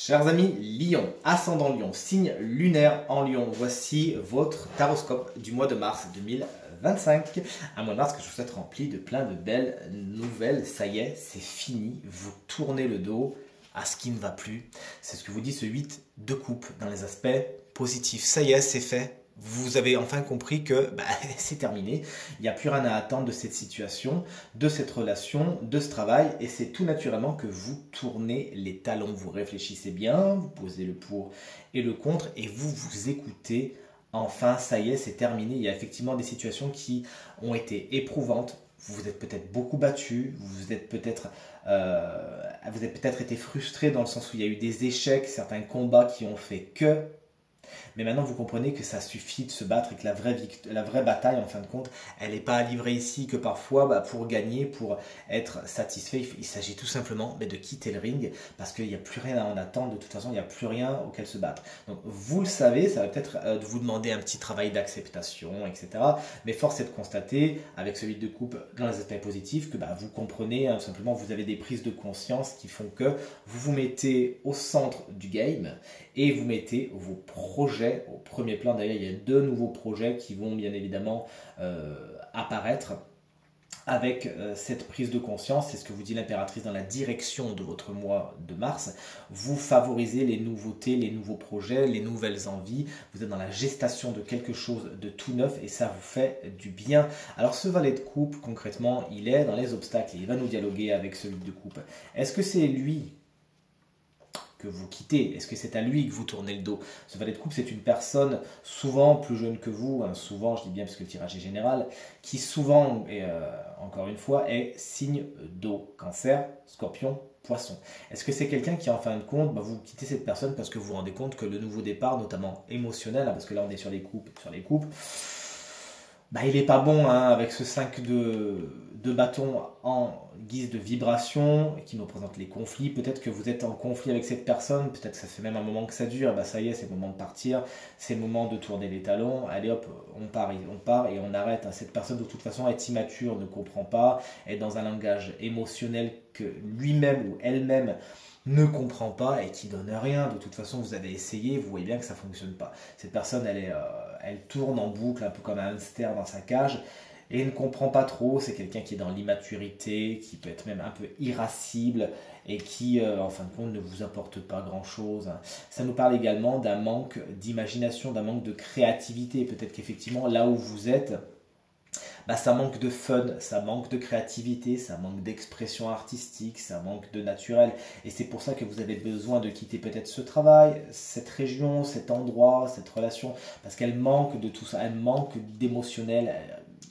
Chers amis, Lion, ascendant Lion, signe lunaire en Lion, voici votre taroscope du mois de mars 2025. Un mois de mars que je vous souhaite rempli de plein de belles nouvelles. Ça y est, c'est fini, vous tournez le dos à ce qui ne va plus. C'est ce que vous dit ce 8 de coupe dans les aspects positifs. Ça y est, c'est fait. Vous avez enfin compris que c'est terminé, il n'y a plus rien à attendre de cette situation, de cette relation, de ce travail, et c'est tout naturellement que vous tournez les talons, vous réfléchissez bien, vous posez le pour et le contre, et vous vous écoutez. Enfin, ça y est, c'est terminé. Il y a effectivement des situations qui ont été éprouvantes. Vous vous êtes peut-être beaucoup battu, vous êtes peut-être été frustré dans le sens où il y a eu des échecs, certains combats qui ont fait que. Mais maintenant, vous comprenez que ça suffit de se battre et que la vraie bataille, en fin de compte, elle n'est pas à livrer ici, que parfois, pour gagner, pour être satisfait, il s'agit tout simplement de quitter le ring parce qu'il n'y a plus rien à en attendre. De toute façon, il n'y a plus rien auquel se battre. Donc, vous le savez, ça va peut-être vous demander un petit travail d'acceptation, etc. Mais force est de constater, avec ce 8 de coupe dans les aspects positifs, que vous comprenez, tout simplement, vous avez des prises de conscience qui font que vous vous mettez au centre du game et vous mettez vos projets au premier plan. D'ailleurs, il y a 2 nouveaux projets qui vont bien évidemment apparaître avec cette prise de conscience. C'est ce que vous dit l'impératrice dans la direction de votre mois de mars. Vous favorisez les nouveautés, les nouveaux projets, les nouvelles envies. Vous êtes dans la gestation de quelque chose de tout neuf et ça vous fait du bien. Alors ce valet de coupe, concrètement, il est dans les obstacles et il va nous dialoguer avec celui de coupe. Est-ce que c'est lui que vous quittez? Est-ce que c'est à lui que vous tournez le dos? Ce valet de coupe, c'est une personne souvent plus jeune que vous, souvent, je dis bien parce que le tirage est général, qui souvent, et encore une fois, est signe d'eau, Cancer, Scorpion, Poisson. Est-ce que c'est quelqu'un qui, en fin de compte, vous quittez cette personne parce que vous vous rendez compte que le nouveau départ, notamment émotionnel, parce que là on est sur les coupes, il n'est pas bon avec ce 5 de bâton en guise de vibration qui nous représente les conflits. Peut-être que vous êtes en conflit avec cette personne, peut-être que ça fait même un moment que ça dure. Ça y est, c'est le moment de partir, c'est le moment de tourner les talons. Allez hop, on part et on arrête. Cette personne de toute façon est immature, ne comprend pas, est dans un langage émotionnel que lui-même ou elle-même ne comprend pas et qui donne rien. De toute façon, vous avez essayé, vous voyez bien que ça ne fonctionne pas. Cette personne, elle tourne en boucle, un peu comme un hamster dans sa cage, et ne comprend pas trop. C'est quelqu'un qui est dans l'immaturité, qui peut être même un peu irascible, et qui, en fin de compte, ne vous apporte pas grand-chose. Ça nous parle également d'un manque d'imagination, d'un manque de créativité. Peut-être qu'effectivement, là où vous êtes, ça manque de fun, ça manque de créativité, ça manque d'expression artistique, ça manque de naturel. Et c'est pour ça que vous avez besoin de quitter peut-être ce travail, cette région, cet endroit, cette relation, parce qu'elle manque de tout ça, elle manque d'émotionnel.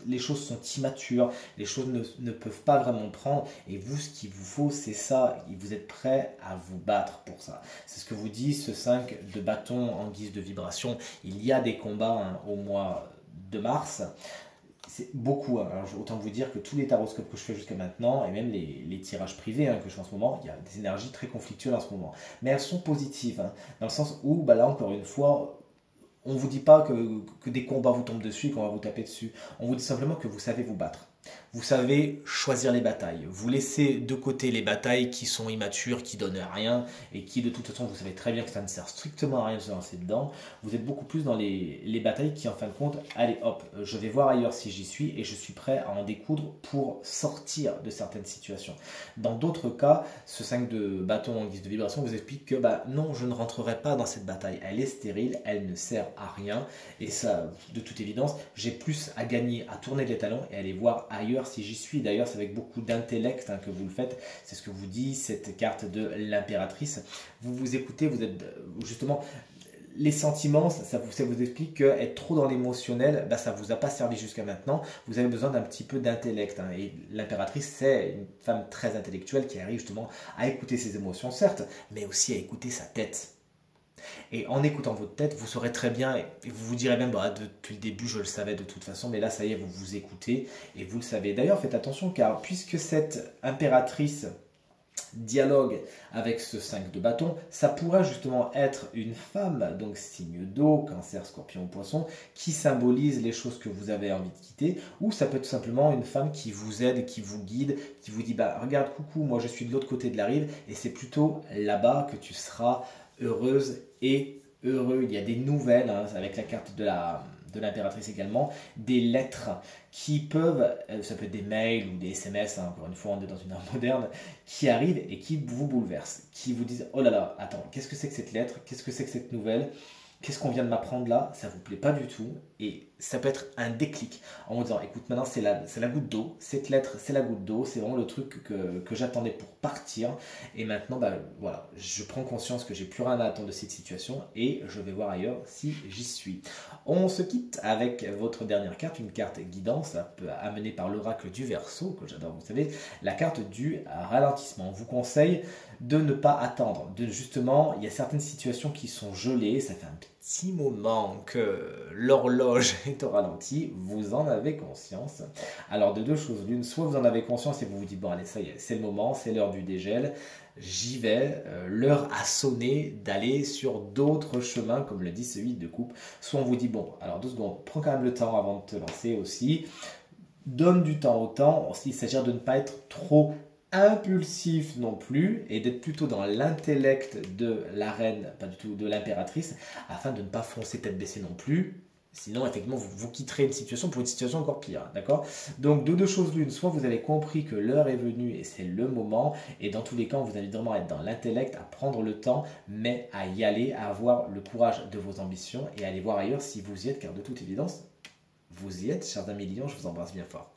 Les choses sont immatures, les choses ne peuvent pas vraiment prendre. Et vous, ce qu'il vous faut, c'est ça. Vous êtes prêt à vous battre pour ça. C'est ce que vous dit ce 5 de bâton en guise de vibration. Il y a des combats au mois de mars. C'est beaucoup. Alors, autant vous dire que tous les taroscopes que je fais jusqu'à maintenant, et même les tirages privés que je fais en ce moment, il y a des énergies très conflictuelles en ce moment. Mais elles sont positives, dans le sens où, là encore une fois, on ne vous dit pas que des combats vous tombent dessus et qu'on va vous taper dessus. On vous dit simplement que vous savez vous battre. Vous savez choisir les batailles. Vous laissez de côté les batailles qui sont immatures, qui donnent rien et qui de toute façon vous savez très bien que ça ne sert strictement à rien de se lancer dedans. Vous êtes beaucoup plus dans les batailles qui en fin de compte, allez hop, je vais voir ailleurs si j'y suis et je suis prêt à en découdre pour sortir de certaines situations. Dans d'autres cas, ce 5 de bâton en guise de vibration vous explique que non, je ne rentrerai pas dans cette bataille. Elle est stérile, elle ne sert à rien et ça, de toute évidence, j'ai plus à gagner à tourner les talons et aller voir ailleurs si j'y suis. D'ailleurs, c'est avec beaucoup d'intellect que vous le faites. C'est ce que vous dit cette carte de l'impératrice. Vous vous écoutez, vous êtes justement... Les sentiments, ça vous explique qu'être trop dans l'émotionnel, ça ne vous a pas servi jusqu'à maintenant. Vous avez besoin d'un petit peu d'intellect. Et l'impératrice, c'est une femme très intellectuelle qui arrive justement à écouter ses émotions, certes, mais aussi à écouter sa tête. Et en écoutant votre tête, vous saurez très bien, et vous vous direz même, depuis le début, je le savais de toute façon, mais là, ça y est, vous vous écoutez, et vous le savez. D'ailleurs, faites attention, car puisque cette impératrice dialogue avec ce 5 de bâton, ça pourrait justement être une femme, donc signe d'eau, Cancer, Scorpion ou Poisson, qui symbolise les choses que vous avez envie de quitter, ou ça peut être tout simplement une femme qui vous aide, qui vous guide, qui vous dit, regarde, coucou, moi je suis de l'autre côté de la rive, et c'est plutôt là-bas que tu seras heureuse et heureux. Il y a des nouvelles, hein, avec la carte de l'impératrice également, des lettres qui peuvent, ça peut être des mails ou des SMS, hein, encore une fois on est dans une ère moderne, qui arrivent et qui vous bouleversent, qui vous disent oh là là, attends, qu'est-ce que c'est que cette lettre, qu'est-ce que c'est que cette nouvelle, qu'est-ce qu'on vient de m'apprendre là, ça vous plaît pas du tout, et ça peut être un déclic en vous disant écoute, maintenant c'est la goutte d'eau, cette lettre c'est la goutte d'eau, c'est vraiment le truc que j'attendais pour partir, et maintenant bah, voilà, je prends conscience que j'ai plus rien à attendre de cette situation et je vais voir ailleurs si j'y suis. On se quitte avec votre dernière carte, une carte guidance amenée par l'oracle du Verseau, que j'adore, vous savez, la carte du ralentissement. On vous conseille de ne pas attendre, de justement, il y a certaines situations qui sont gelées, ça fait un petit moment que l'horloge est au ralenti, vous en avez conscience. Alors de deux choses l'une, soit vous en avez conscience et vous vous dites bon allez ça y est, c'est le moment, c'est l'heure du dégel, j'y vais, l'heure a sonné d'aller sur d'autres chemins, comme le dit ce 8 de coupe. Soit on vous dit bon, alors 2 secondes, prends quand même le temps avant de te lancer aussi, donne du temps au temps, il s'agit de ne pas être trop impulsif non plus et d'être plutôt dans l'intellect de la reine, pas du tout de l'impératrice, afin de ne pas foncer tête baissée non plus. Sinon, effectivement, vous quitterez une situation pour une situation encore pire, d'accord? Donc, de deux choses l'une, soit vous avez compris que l'heure est venue et c'est le moment, et dans tous les cas, on vous invite vraiment à être dans l'intellect, à prendre le temps, mais à y aller, à avoir le courage de vos ambitions et à aller voir ailleurs si vous y êtes, car de toute évidence, vous y êtes, chers amis lions, je vous embrasse bien fort.